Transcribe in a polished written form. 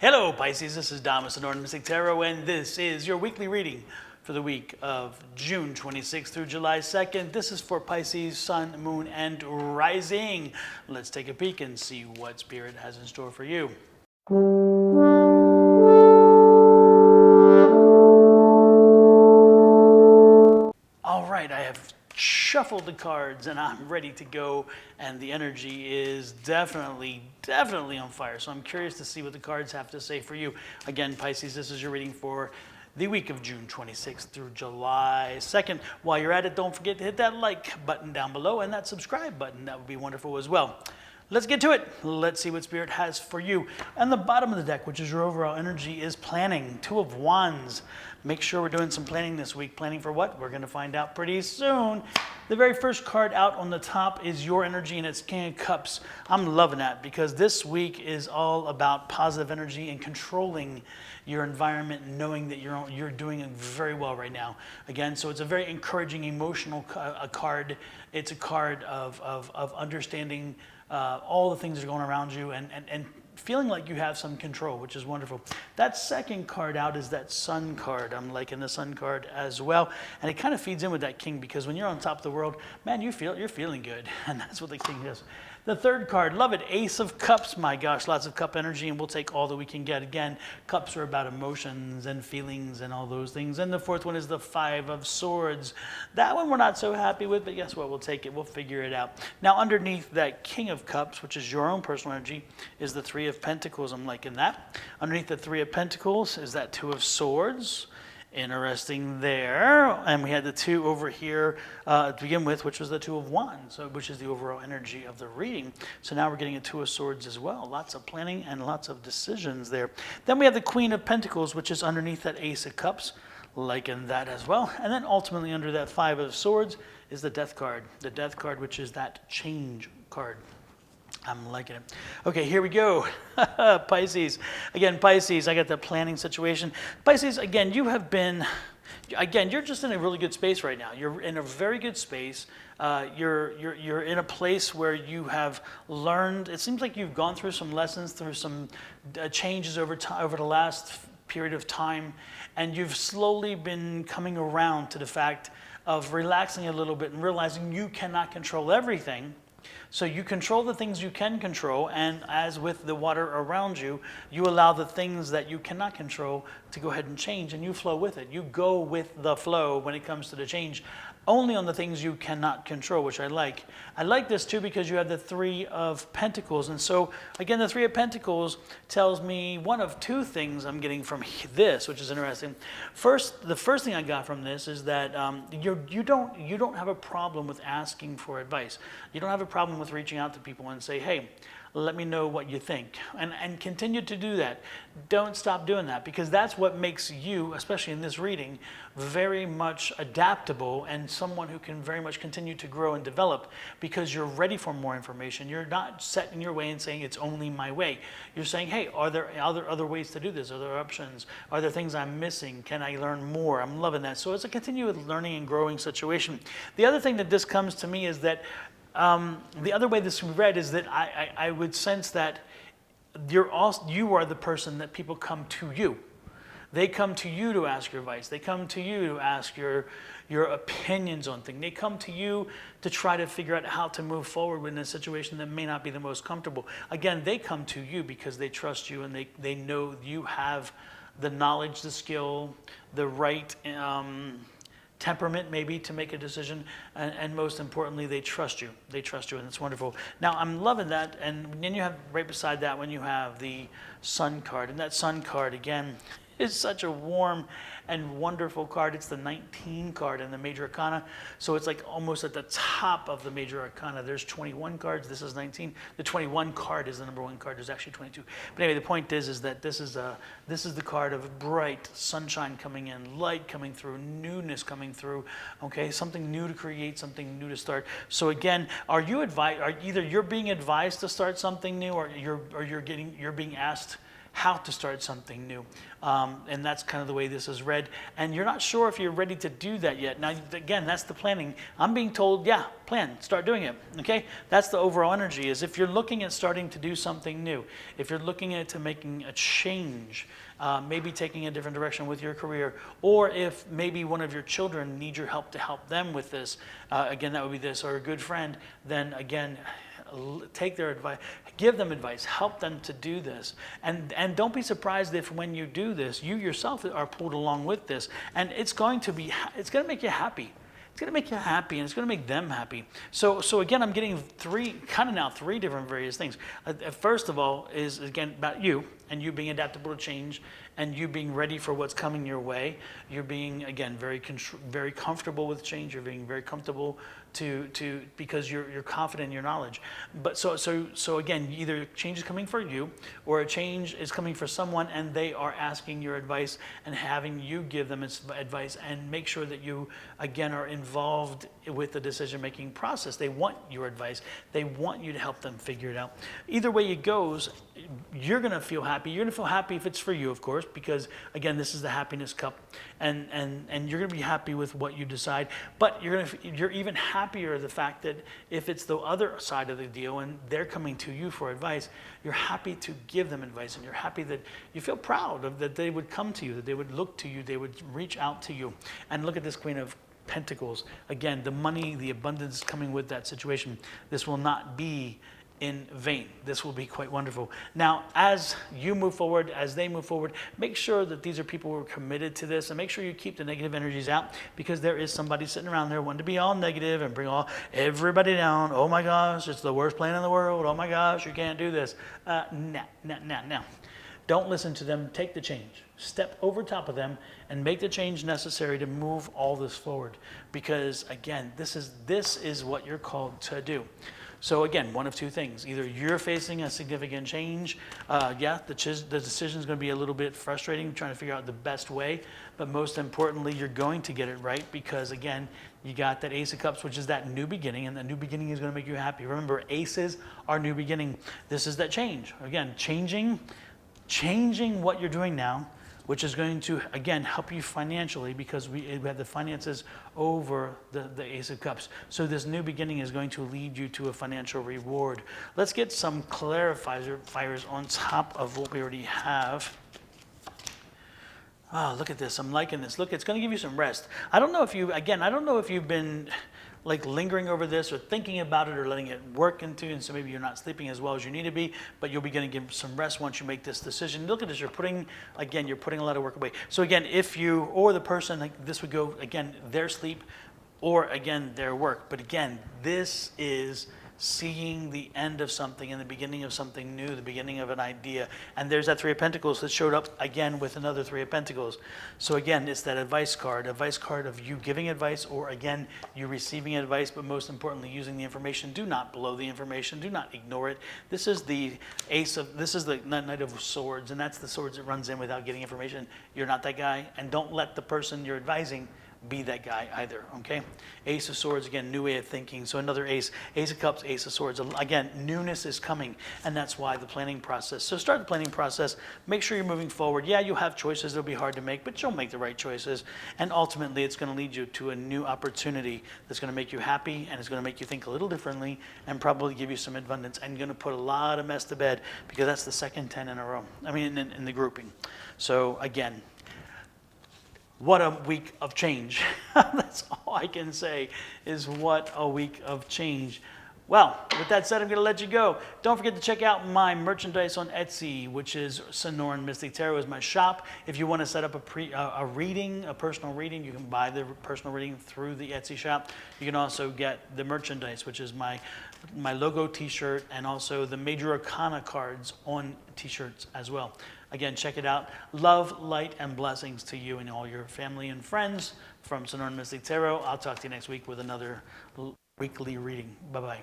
Hello, Pisces. This is Damas and Mystic Tarot, and this is your weekly reading for the week of June 26th through July 2nd. This is for Pisces, Sun, Moon, and Rising. Let's take a peek and see what Spirit has in store for you. All right, I have shuffled the cards and I'm ready to go, and the energy is definitely on fire. So I'm curious to see what the cards have to say for you. Again, Pisces, this is your reading for the week of June 26th through July 2nd. While you're at it, don't forget to hit that like button down below and that subscribe button. That would be wonderful as well. Let's get to it. Let's see what Spirit has for you. And the bottom of the deck, which is your overall energy, is planning. Two of Wands. Make sure we're doing some planning this week. Planning for what? We're going to find out pretty soon. The very first card out on the top is your energy, and it's King of Cups. I'm loving that because this week is all about positive energy and controlling your environment and knowing that you're doing very well right now. Again, so it's a very encouraging, emotional card. It's a card of understanding all the things that are going around you and feeling like you have some control, which is wonderful. That second card out is that Sun card. I'm liking the Sun card as well. And it kind of feeds in with that King, because when you're on top of the world, man, you're feeling good. And that's what the King is. The third card, love it, Ace of Cups. My gosh, lots of cup energy, and we'll take all that we can get. Again, cups are about emotions and feelings and all those things. And the fourth one is the Five of Swords. That one we're not so happy with, but guess what? We'll take it. We'll figure it out. Now, underneath that King of Cups, which is your own personal energy, is the Three of Pentacles. I'm liking that. Underneath the Three of Pentacles is that Two of Swords. Interesting there. And we had the two over here to begin with, which was the Two of Wands, which is the overall energy of the reading. So now we're getting a Two of Swords as well. Lots of planning and lots of decisions there. Then we have the Queen of Pentacles, which is underneath that Ace of Cups. Liking that as well. And then ultimately under that Five of Swords is the Death card. The Death card, which is that change card. I'm liking it. Okay, here we go. Pisces. Again, Pisces, I got the planning situation. Pisces, again, you have been, you're just in a really good space right now. You're in a very good space. You're in a place where you have learned, it seems like you've gone through some lessons, through some changes over the last period of time, and you've slowly been coming around to the fact of relaxing a little bit and realizing you cannot control everything. So you control the things you can control, and as with the water around you, you allow the things that you cannot control to go ahead and change, and you flow with it. You go with the flow when it comes to the change, only on the things you cannot control, which I like. I like this too because you have the Three of Pentacles. And so, again, the Three of Pentacles tells me one of two things I'm getting from this, which is interesting. First, the first thing I got from this is that you don't have a problem with asking for advice. You don't have a problem with reaching out to people and say, hey, let me know what you think, and continue to do that. Don't stop doing that, because that's what makes you, especially in this reading, very much adaptable and someone who can very much continue to grow and develop, because you're ready for more information. You're not set in your way and saying it's only my way. You're saying, hey, are there other ways to do this? Are there options? Are there things I'm missing? Can I learn more? I'm loving that. So it's a continuous learning and growing situation. The other thing that this comes to me is that the other way this can be read is that I would sense that you are the person that people come to you. They come to you to ask your advice. They come to you to ask your opinions on things. They come to you to try to figure out how to move forward in a situation that may not be the most comfortable. Again, they come to you because they trust you, and they know you have the knowledge, the skill, the right temperament maybe to make a decision, and most importantly, they trust you. They trust you, and it's wonderful. Now, I'm loving that, and then you have right beside that when you have the Sun card, and that Sun card again is such a warm and wonderful card. It's the 19 card in the Major Arcana, so it's like almost at the top of the Major Arcana. There's 21 cards. This is 19. The 21 card is the number one card. There's actually 22. But anyway, the point is that this is the card of bright sunshine coming in, light coming through, newness coming through. Okay, something new to create, something new to start. So again, are either you're being advised to start something new, or you're being asked, how to start something new. And that's kind of the way this is read. And you're not sure if you're ready to do that yet. Now, again, that's the planning. I'm being told, yeah, plan, start doing it, okay? That's the overall energy, is if you're looking at starting to do something new, if you're looking at making a change, maybe taking a different direction with your career, or if maybe one of your children needs your help to help them with this, again, that would be this, or a good friend, then again, take their advice, give them advice, help them to do this. And don't be surprised if when you do this, you yourself are pulled along with this. And it's going to make you happy. It's going to make you happy, and it's going to make them happy. So again, I'm getting three different various things. First of all is, again, about you, and you being adaptable to change, and you being ready for what's coming your way. You're being, again, very comfortable with change. You're being very comfortable because you're confident in your knowledge. But so again, either change is coming for you, or a change is coming for someone, and they are asking your advice and having you give them advice, and make sure that you, again, are involved with the decision-making process. They want your advice. They want you to help them figure it out. Either way it goes, you're going to feel happy. You're going to feel happy if it's for you, of course, because, again, this is the happiness cup, and you're going to be happy with what you decide. But you're even happier the fact that if it's the other side of the deal and they're coming to you for advice, you're happy to give them advice, and you're happy that you feel proud of that they would come to you, that they would look to you, they would reach out to you. And look at this Queen of Pentacles. Again, the money, the abundance coming with that situation. This will not be in vain. This will be quite wonderful. Now, as you move forward, as they move forward, make sure that these are people who are committed to this, and make sure you keep the negative energies out, because there is somebody sitting around there wanting to be all negative and bring everybody down. Oh my gosh, it's the worst plan in the world. Oh my gosh, you can't do this. No. Don't listen to them. Take the change. Step over top of them and make the change necessary to move all this forward. Because, again, this is what you're called to do. So again, one of two things. Either you're facing a significant change. The decision is going to be a little bit frustrating, trying to figure out the best way. But most importantly, you're going to get it right, because, again, you got that Ace of Cups, which is that new beginning, and that new beginning is going to make you happy. Remember, aces are new beginning. This is that change. Again, changing what you're doing now, which is going to, again, help you financially, because we have the finances over the Ace of Cups. So this new beginning is going to lead you to a financial reward. Let's get some clarifiers on top of what we already have. Oh, look at this. I'm liking this. Look, it's going to give you some rest. I don't know if you've been like lingering over this or thinking about it or letting it work into, and so maybe you're not sleeping as well as you need to be, but you'll be going to give some rest once you make this decision. Look at this. You're putting a lot of work away. So again, if you or the person, like this would go, again, their sleep or, again, their work. But again, this is seeing the end of something and the beginning of something new, the beginning of an idea. And there's that Three of Pentacles that showed up again with another Three of Pentacles. So again, it's that advice card of you giving advice, or again, you receiving advice, but most importantly, using the information. Do not blow the information. Do not ignore it. This is the Knight of Swords, and that's the swords that runs in without getting information. You're not that guy, and don't let the person you're advising be that guy either, okay? Ace of Swords, again, new way of thinking. So another ace. Ace of Cups, Ace of Swords. Again, newness is coming, and that's why the planning process. So start the planning process. Make sure you're moving forward. Yeah, you'll have choices. They'll be hard to make, but you'll make the right choices. And ultimately, it's going to lead you to a new opportunity that's going to make you happy, and it's going to make you think a little differently, and probably give you some abundance, and going to put a lot of mess to bed, because that's the second 10 in a row. I mean, in the grouping. So again, what a week of change. That's all I can say, is what a week of change. Well, with that said, I'm going to let you go. Don't forget to check out my merchandise on Etsy, which is Sonoran Mystic Tarot is my shop. If you want to set up a personal reading, you can buy the personal reading through the Etsy shop. You can also get the merchandise, which is my logo t-shirt, and also the Major Arcana cards on t-shirts as well. Again, check it out. Love, light, and blessings to you and all your family and friends from Sonoran Mystic Tarot. I'll talk to you next week with another weekly reading. Bye-bye.